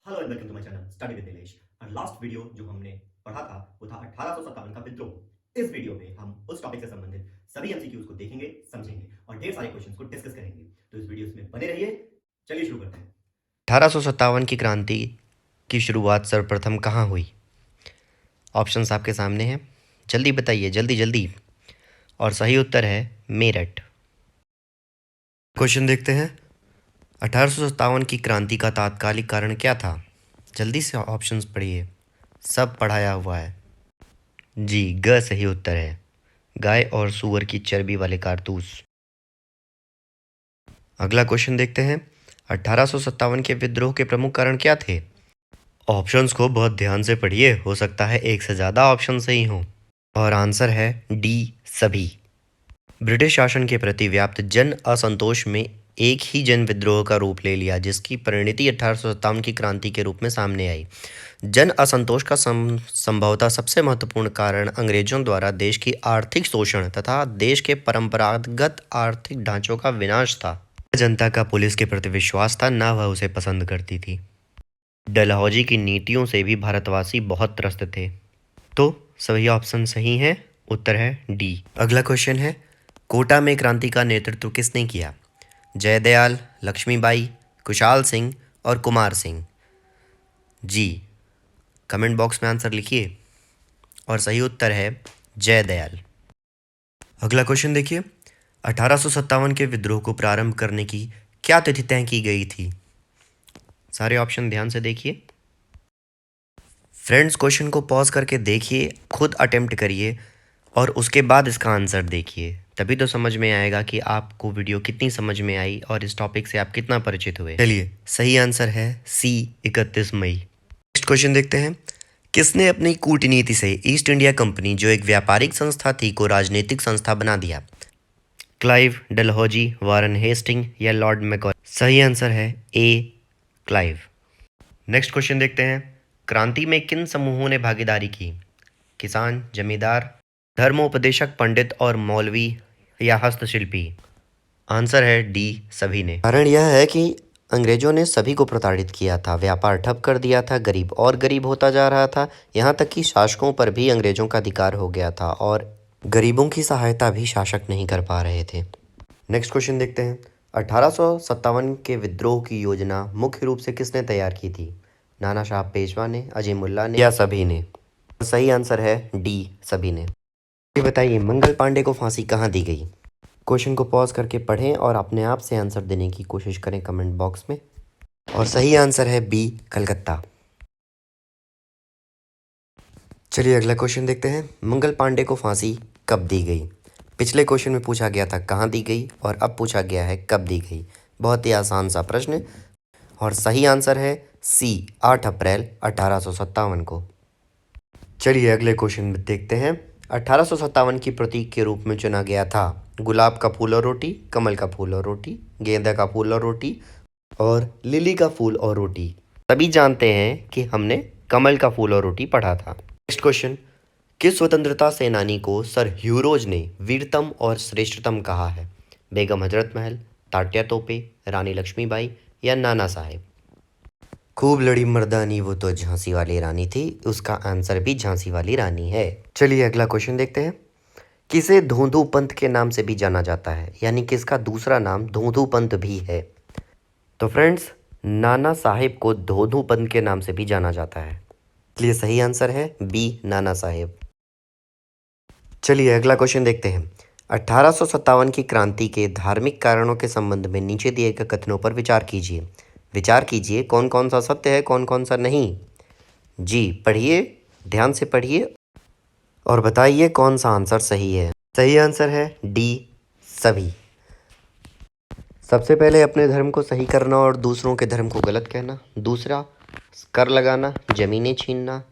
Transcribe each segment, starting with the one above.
Hello and welcome to my channel study with Nilesh. और last video जो हमने पढ़ा था वो था 1857 का विद्रोह। इस वीडियो में हम उस टॉपिक से संबंधित सभी एमसीक्यूज को देखेंगे, समझेंगे और ढेर सारे क्वेश्चंस को डिस्कस करेंगे। तो इस वीडियो में बने रहिए। चलिए शुरू करते हैं। 1857 की क्रांति की शुरुआत सर्वप्रथम कहाँ हुई? ऑप्शंस आपके सामने हैं, जल्दी बताइए, जल्दी जल्दी। और सही उत्तर है मेरठ। क्वेश्चन देखते हैं। 1857 की क्रांति का तात्कालिक कारण क्या था? जल्दी से ऑप्शंस पढ़िए, सब पढ़ाया हुआ है। जी, ग सही उत्तर है, गाय और सूअर की चर्बी वाले कारतूस। अगला क्वेश्चन देखते हैं। 1857 के विद्रोह के प्रमुख कारण क्या थे? ऑप्शंस को बहुत ध्यान से पढ़िए, हो सकता है एक से ज़्यादा ऑप्शन सही हों। और आंसर है डी, सभी। ब्रिटिश शासन के प्रति व्याप्त जन असंतोष में एक ही जन विद्रोह का रूप ले लिया, जिसकी परिणति 1857 की क्रांति के रूप में सामने आई। जन असंतोष का संभवतः सबसे महत्वपूर्ण कारण अंग्रेजों द्वारा देश की आर्थिक शोषण तथा देश के परंपरागत आर्थिक ढांचों का विनाश था। जनता का पुलिस के प्रति विश्वास था, न वह उसे पसंद करती थी। डलहौजी की नीतियों से भी भारतवासी बहुत त्रस्त थे। तो सभी ऑप्शन सही हैं, उत्तर है डी। अगला क्वेश्चन है, कोटा में क्रांति का नेतृत्व किसने किया? जयदयाल, लक्ष्मीबाई, कुशाल सिंह और कुमार सिंह। जी, कमेंट बॉक्स में आंसर लिखिए। और सही उत्तर है जयदयाल। अगला क्वेश्चन देखिए। 1857 के विद्रोह को प्रारंभ करने की क्या तिथि तय की गई थी? सारे ऑप्शन ध्यान से देखिए। फ्रेंड्स, क्वेश्चन को पॉज करके देखिए, खुद अटेम्प्ट करिए और उसके बाद इसका आंसर देखिए, तभी तो समझ में आएगा कि आपको वीडियो कितनी समझ में आई और इस टॉपिक से आप कितना परिचित हुए। चलिए, सही आंसर है सी, 31 मई। नेक्स्ट क्वेश्चन देखते हैं। किसने अपनी कूटनीति से ईस्ट इंडिया कंपनी, जो एक व्यापारिक संस्था थी, को राजनीतिक संस्था बना दिया? क्लाइव, डलहौजी, वारन हेस्टिंग या लॉर्ड मैकॉले? सही आंसर है ए, क्लाइव। नेक्स्ट क्वेश्चन देखते हैं। क्रांति में किन समूहों ने भागीदारी की? किसान, जमींदार, धर्मोपदेशक, पंडित और मौलवी या हस्तशिल्पी? आंसर है डी, सभी ने। कारण यह है कि अंग्रेजों ने सभी को प्रताड़ित किया था, व्यापार ठप कर दिया था, गरीब और गरीब होता जा रहा था, यहाँ तक कि शासकों पर भी अंग्रेजों का अधिकार हो गया था और गरीबों की सहायता भी शासक नहीं कर पा रहे थे। नेक्स्ट क्वेश्चन देखते हैं। 1857 के विद्रोह की योजना मुख्य रूप से किसने तैयार की थी? नाना साहब पेशवा ने, अजीमुल्ला ने या सभी ने? सही आंसर है डी, सभी ने। ये बताइए, मंगल पांडे को फांसी कहाँ दी गई? क्वेश्चन को पॉज करके पढ़ें और अपने आप से आंसर देने की कोशिश करें कमेंट बॉक्स में। और सही आंसर है बी, कलकत्ता। चलिए अगला क्वेश्चन देखते हैं। मंगल पांडे को फांसी कब दी गई? पिछले क्वेश्चन में पूछा गया था कहाँ दी गई और अब पूछा गया है कब दी गई। बहुत ही आसान सा प्रश्न। और सही आंसर है सी, 8 अप्रैल 1857 को। चलिए अगले क्वेश्चन में देखते हैं। 1857 की प्रतीक के रूप में चुना गया था गुलाब का फूल और रोटी, कमल का फूल और रोटी, गेंदा का फूल और रोटी और लिली का फूल और रोटी। सभी जानते हैं कि हमने कमल का फूल और रोटी पढ़ा था। Next question. किस स्वतंत्रता सेनानी को सर ह्यूरोज ने वीरतम और श्रेष्ठतम कहा है? बेगम हजरत महल, तात्या तोपे, रानी लक्ष्मीबाई या नाना साहेब? खूब लड़ी मर्दानी वो तो झांसी वाली रानी थी, उसका आंसर भी झांसी वाली रानी है। चलिए अगला क्वेश्चन देखते हैं। किसे धोंधू पंथ के नाम से भी जाना जाता है, यानी किसका दूसरा नाम धोंधू पंथ भी है? तो फ्रेंड्स, नाना साहेब को धोंधू पंथ के नाम से भी जाना जाता है, इसलिए सही आंसर है बी, नाना साहेब। चलिए अगला क्वेश्चन देखते हैं। 1857 की क्रांति के धार्मिक कारणों के संबंध में नीचे दिए गए कथनों पर विचार कीजिए। विचार कीजिए कौन कौन सा सत्य है, कौन कौन सा नहीं। जी, पढ़िए, ध्यान से पढ़िए और बताइए कौन सा आंसर सही है। सही आंसर है डी, सभी। सबसे पहले अपने धर्म को सही करना और दूसरों के धर्म को गलत कहना। दूसरा, कर लगाना, जमीनें छीनना।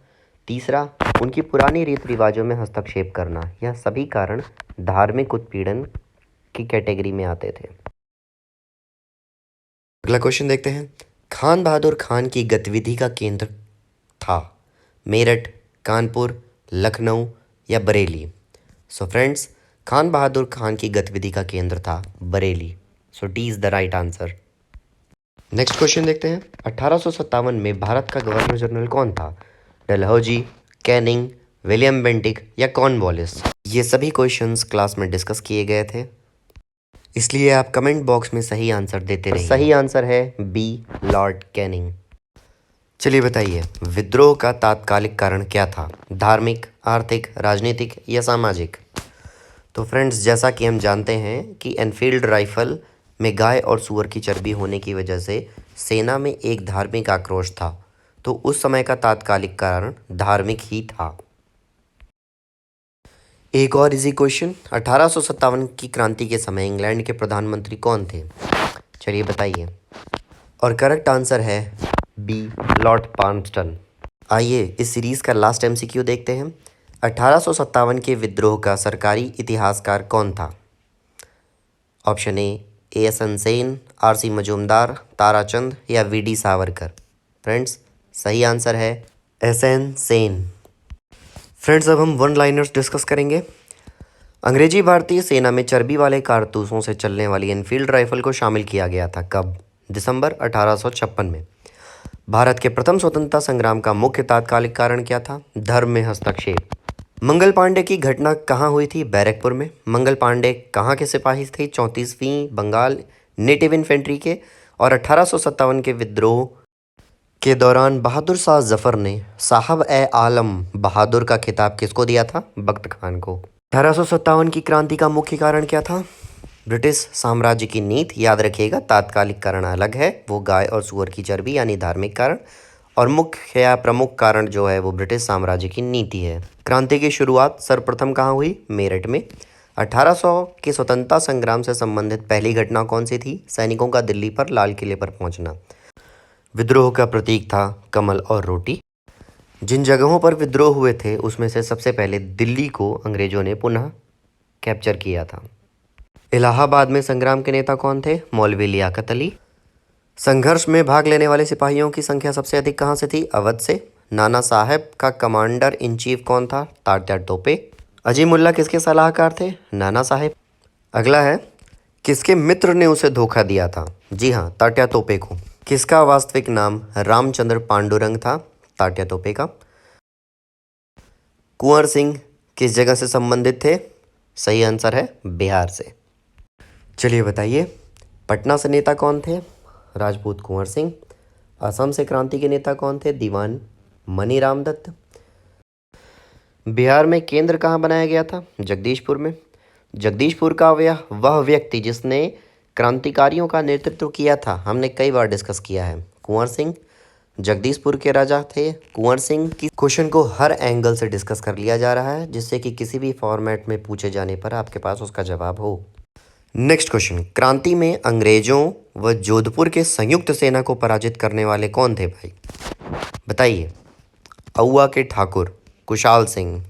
तीसरा, उनकी पुरानी रीत रिवाजों में हस्तक्षेप करना। यह सभी कारण धार्मिक उत्पीड़न की कैटेगरी में आते थे। अगला क्वेश्चन देखते हैं। खान बहादुर खान की गतिविधि का केंद्र था मेरठ, कानपुर, लखनऊ या बरेली? सो फ्रेंड्स, खान बहादुर खान की गतिविधि का केंद्र था Bareilly. So D is the right answer. Next question देखते हैं। 1857 में भारत का गवर्नर जनरल कौन था? डलहौजी, कैनिंग, विलियम बेंटिक या कॉर्नवालिस? ये सभी क्वेश्चंस क्लास में डिस्कस किए गए थे, इसलिए आप कमेंट बॉक्स में सही आंसर देते रहिए। सही आंसर है बी, लॉर्ड कैनिंग। चलिए बताइए, विद्रोह का तात्कालिक कारण क्या था? धार्मिक, आर्थिक, राजनीतिक या सामाजिक? तो फ्रेंड्स, जैसा कि हम जानते हैं कि एनफील्ड राइफल में गाय और सूअर की चर्बी होने की वजह से सेना में एक धार्मिक आक्रोश था, तो उस समय का तात्कालिक कारण धार्मिक ही था। एक और इजी क्वेश्चन, 1857 की क्रांति के समय इंग्लैंड के प्रधानमंत्री कौन थे? चलिए बताइए। और करेक्ट आंसर है बी, लॉर्ड पार्मस्टन। आइए इस सीरीज़ का लास्ट एमसीक्यू देखते हैं। 1857 के विद्रोह का सरकारी इतिहासकार कौन था? Option A S N Sen, R C Majumdar, Tarachand या वी डी सावरकर? फ्रेंड्स, सही आंसर है एस एन सेन। फ्रेंड्स, अब हम वन लाइनर्स डिस्कस करेंगे। अंग्रेजी भारतीय सेना में चर्बी वाले कारतूसों से चलने वाली एनफील्ड राइफल को शामिल किया गया था कब? दिसंबर 1856 में। भारत के प्रथम स्वतंत्रता संग्राम का मुख्य तात्कालिक कारण क्या था? धर्म में हस्तक्षेप। मंगल पांडे की घटना कहाँ हुई थी? बैरकपुर में। मंगल पांडे कहाँ के सिपाही थे? 34वीं बंगाल नेटिव इन्फेंट्री के। और 1857 के विद्रोह के दौरान बहादुर शाह जफर ने साहब ए आलम बहादुर का खिताब किसको दिया था? बख्त खान को। 1857 की क्रांति का मुख्य कारण क्या था? ब्रिटिश साम्राज्य की नीति। याद रखिएगा, तात्कालिक कारण अलग है, वो गाय और सूअर की चर्बी यानी धार्मिक कारण, और मुख्य या प्रमुख कारण जो है वो ब्रिटिश साम्राज्य की नीति है। क्रांति की शुरुआत सर्वप्रथम कहाँ हुई? मेरठ में। 1800 के स्वतंत्रता संग्राम से संबंधित पहली घटना कौन सी थी? सैनिकों का दिल्ली पर लाल किले पर पहुंचना। विद्रोह का प्रतीक था कमल और रोटी। जिन जगहों पर विद्रोह हुए थे उसमें से सबसे पहले दिल्ली को अंग्रेजों ने पुनः कैप्चर किया था। इलाहाबाद में संग्राम के नेता कौन थे? मौलवी लियाकत अली। संघर्ष में भाग लेने वाले सिपाहियों की संख्या सबसे अधिक कहाँ से थी? अवध से। नाना साहब का कमांडर इन चीफ कौन था? तात्या टोपे। अजीमुल्ला किसके सलाहकार थे? नाना साहब। अगला है, किसके मित्र ने उसे धोखा दिया था? जी हाँ, तात्या टोपे को। किसका वास्तविक नाम रामचंद्र पांडुरंग था? तात्या टोपे का। कुंवर सिंह किस जगह से संबंधित थे? सही आंसर है बिहार से। चलिए बताइए, पटना से नेता कौन थे? राजपूत कुंवर सिंह। असम से क्रांति के नेता कौन थे? दीवान मनीराम दत्त। बिहार में केंद्र कहाँ बनाया गया था? जगदीशपुर में। जगदीशपुर का वह व्यक्ति जिसने क्रांतिकारियों का नेतृत्व किया था, हमने कई बार डिस्कस किया है, कुंवर सिंह। जगदीशपुर के राजा थे कुंवर सिंह। की क्वेश्चन को हर एंगल से डिस्कस कर लिया जा रहा है, जिससे कि किसी भी फॉर्मेट में पूछे जाने पर आपके पास उसका जवाब हो। नेक्स्ट क्वेश्चन, क्रांति में अंग्रेजों व जोधपुर के संयुक्त सेना को पराजित करने वाले कौन थे भाई? बताइए। औवा के ठाकुर, कुशाल सिंह।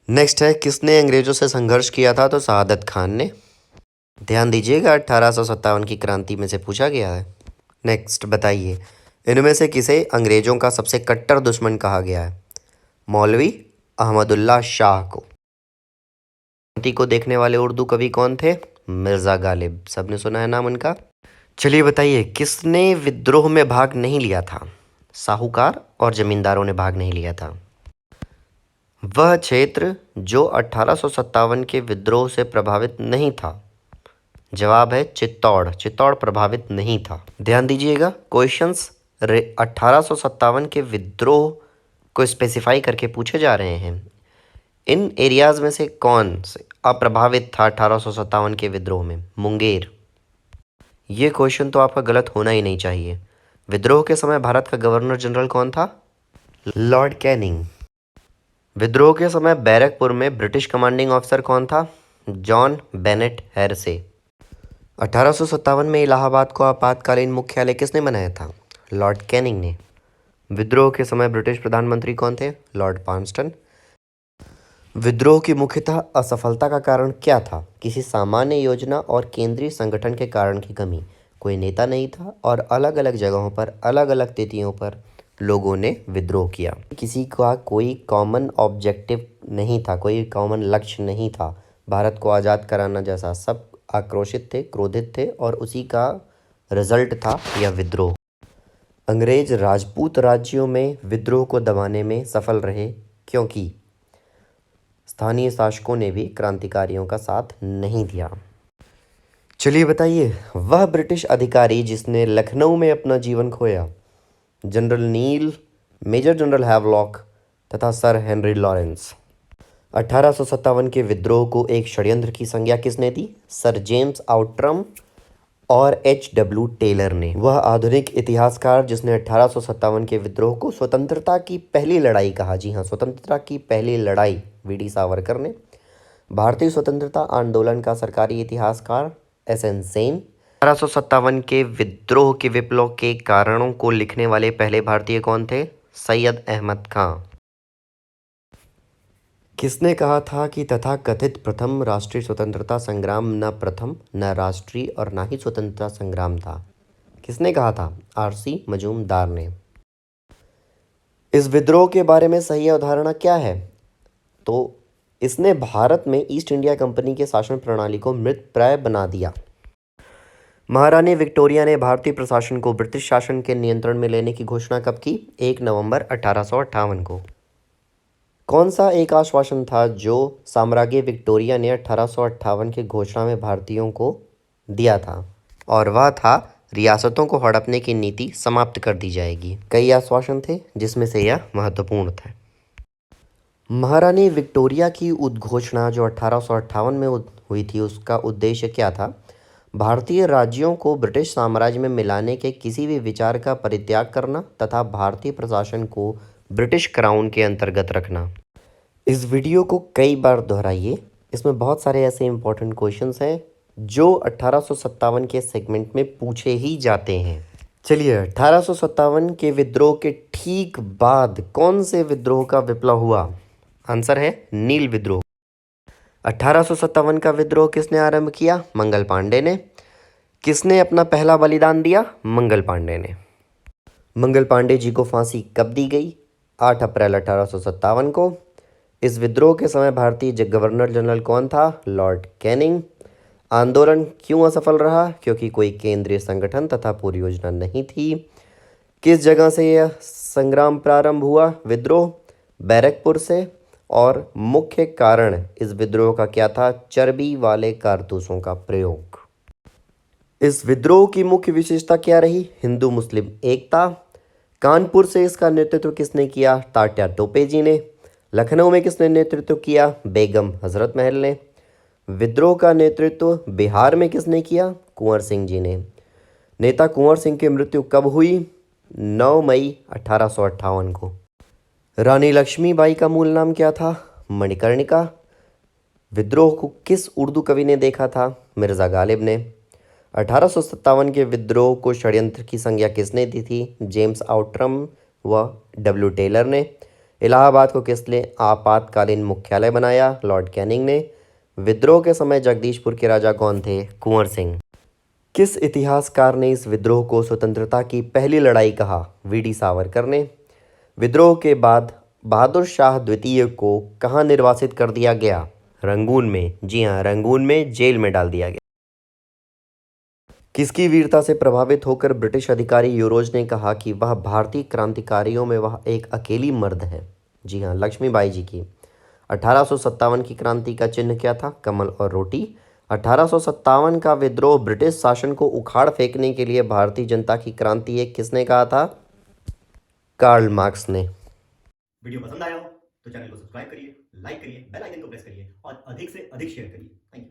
नेक्स्ट है, किसने अंग्रेजों से संघर्ष किया था? तो शहादत खान ने। ध्यान दीजिएगा, 1857 की क्रांति में से पूछा गया है। नेक्स्ट बताइए, इनमें से किसे अंग्रेजों का सबसे कट्टर दुश्मन कहा गया है? मौलवी अहमदुल्ला शाह को। क्रांति को देखने वाले उर्दू कवि कौन थे? मिर्ज़ा गालिब, सबने सुना है नाम उनका। चलिए बताइए, किसने विद्रोह में भाग नहीं लिया था? साहूकार और जमींदारों ने भाग नहीं लिया था। वह क्षेत्र जो 1857 के विद्रोह से प्रभावित नहीं था, जवाब है चित्तौड़। चित्तौड़ प्रभावित नहीं था। ध्यान दीजिएगा, क्वेश्चंस 1857 के विद्रोह को स्पेसिफाई करके पूछे जा रहे हैं। इन एरियाज में से कौन से अप्रभावित था 1857 के विद्रोह में? मुंगेर। ये क्वेश्चन तो आपका गलत होना ही नहीं चाहिए। विद्रोह के समय भारत का गवर्नर जनरल कौन था? Lord Canning. विद्रोह के समय बैरकपुर में ब्रिटिश कमांडिंग ऑफिसर कौन था? John Bennett हैरसे। 1857 में इलाहाबाद को आपातकालीन मुख्यालय किसने बनाया था? लॉर्ड कैनिंग ने। विद्रोह के समय ब्रिटिश प्रधानमंत्री कौन थे? लॉर्ड पार्मस्टन। विद्रोह की मुख्यतः असफलता का कारण क्या था? किसी सामान्य योजना और केंद्रीय संगठन के कारण की कमी। कोई नेता नहीं था और अलग अलग जगहों पर अलग अलग तिथियों पर लोगों ने विद्रोह किया। किसी का कोई कॉमन ऑब्जेक्टिव नहीं था, कोई कॉमन लक्ष्य नहीं था। भारत को आज़ाद कराना जैसा, सब आक्रोशित थे, क्रोधित थे और उसी का रिजल्ट था या विद्रोह। अंग्रेज राजपूत राज्यों में विद्रोह को दबाने में सफल रहे क्योंकि स्थानीय शासकों ने भी क्रांतिकारियों का साथ नहीं दिया। चलिए बताइए, वह ब्रिटिश अधिकारी जिसने लखनऊ में अपना जीवन खोया। जनरल नील, मेजर जनरल हैवलॉक तथा सर हेनरी लॉरेंस। 1857 के विद्रोह को एक षड्यंत्र की संज्ञा किसने दी? सर जेम्स आउट्रम और H.W. टेलर ने। वह आधुनिक इतिहासकार जिसने 1857 के विद्रोह को स्वतंत्रता की पहली लड़ाई कहा। जी हाँ, स्वतंत्रता की पहली लड़ाई वीडी सावरकर ने। भारतीय स्वतंत्रता आंदोलन का सरकारी इतिहासकार S.N. सेन। 1857 के विद्रोह के विप्लव के कारणों को लिखने वाले पहले भारतीय कौन थे? सैयद अहमद खां। किसने कहा था कि तथाकथित प्रथम राष्ट्रीय स्वतंत्रता संग्राम न प्रथम, न राष्ट्रीय और न ही स्वतंत्रता संग्राम था? किसने कहा था? R.C. मजूमदार ने। इस विद्रोह के बारे में सही अवधारणा क्या है? तो इसने भारत में ईस्ट इंडिया कंपनी के शासन प्रणाली को मृतप्राय बना दिया। महारानी विक्टोरिया ने भारतीय प्रशासन को ब्रिटिश शासन के नियंत्रण में लेने की घोषणा कब की? 1 नवंबर 1858 को। कौन सा एक आश्वासन था जो साम्राज्य विक्टोरिया ने 1858 की घोषणा में भारतीयों को दिया था? और वह था रियासतों को हड़पने की नीति समाप्त कर दी जाएगी। कई आश्वासन थे जिसमें से यह महत्वपूर्ण था। महारानी विक्टोरिया की उद्घोषणा जो 1858 में हुई थी, उसका उद्देश्य क्या था? भारतीय राज्यों को ब्रिटिश साम्राज्य में मिलाने के किसी भी विचार का परित्याग करना तथा भारतीय प्रशासन को ब्रिटिश क्राउन के अंतर्गत रखना। इस वीडियो को कई बार दोहराइए, इसमें बहुत सारे ऐसे इंपॉर्टेंट क्वेश्चंस हैं जो 1857 के सेगमेंट में पूछे ही जाते हैं। चलिए, 1857 के विद्रोह के ठीक बाद कौन से विद्रोह का विप्लव हुआ? आंसर है नील विद्रोह। 1857 का विद्रोह किसने आरंभ किया? मंगल पांडे ने। किसने अपना पहला बलिदान दिया? मंगल पांडे ने। मंगल पांडे जी को फांसी कब दी गई? 8 अप्रैल 1857 को। इस विद्रोह के समय भारतीय गवर्नर जनरल कौन था? Lord Canning. आंदोलन क्यों असफल रहा? क्योंकि कोई केंद्रीय संगठन तथा पूरी योजना नहीं थी। किस जगह से यह संग्राम प्रारंभ हुआ? विद्रोह बैरकपुर से। और मुख्य कारण इस विद्रोह का क्या था? चर्बी वाले कारतूसों का प्रयोग। इस विद्रोह की मुख्य विशेषता क्या रही? हिंदू मुस्लिम एकता। कानपुर से इसका नेतृत्व किसने किया? तात्या टोपे जी ने। लखनऊ में किसने नेतृत्व किया? बेगम हजरत महल ने। विद्रोह का नेतृत्व बिहार में किसने किया? कुंवर सिंह जी ने। नेता कुंवर सिंह की मृत्यु कब हुई? 9 मई 1858 को। रानी लक्ष्मीबाई का मूल नाम क्या था? मणिकर्णिका। विद्रोह को किस उर्दू कवि ने देखा था? मिर्ज़ा गालिब ने। 1857 के विद्रोह को षड्यंत्र की संज्ञा किसने दी थी? जेम्स आउट्रम व W. टेलर ने। इलाहाबाद को किसने आपातकालीन मुख्यालय बनाया? लॉर्ड कैनिंग ने। विद्रोह के समय जगदीशपुर के राजा कौन थे? कुंवर सिंह। किस इतिहासकार ने इस विद्रोह को स्वतंत्रता की पहली लड़ाई कहा? वीडी सावरकर ने। विद्रोह के बाद बहादुर शाह द्वितीय को कहाँ निर्वासित कर दिया गया? रंगून में। जी हाँ, रंगून में जेल में डाल दिया गया। किसकी वीरता से प्रभावित होकर ब्रिटिश अधिकारी यूरोज ने कहा कि वह भारतीय क्रांतिकारियों में वह एक अकेली मर्द है? जी हाँ, लक्ष्मीबाई जी की। 1857 की क्रांति का चिन्ह क्या था? कमल और रोटी। 1857 का विद्रोह ब्रिटिश शासन को उखाड़ फेंकने के लिए भारतीय जनता की क्रांति एक किसने कहा था? कार्ल मार्क्स ने। वीडियो पसंद आया हो तो चैनल को सब्सक्राइब करिए, लाइक करिए, बेल आइकन को प्रेस करिए और अधिक से अधिक शेयर करिए। Thank you.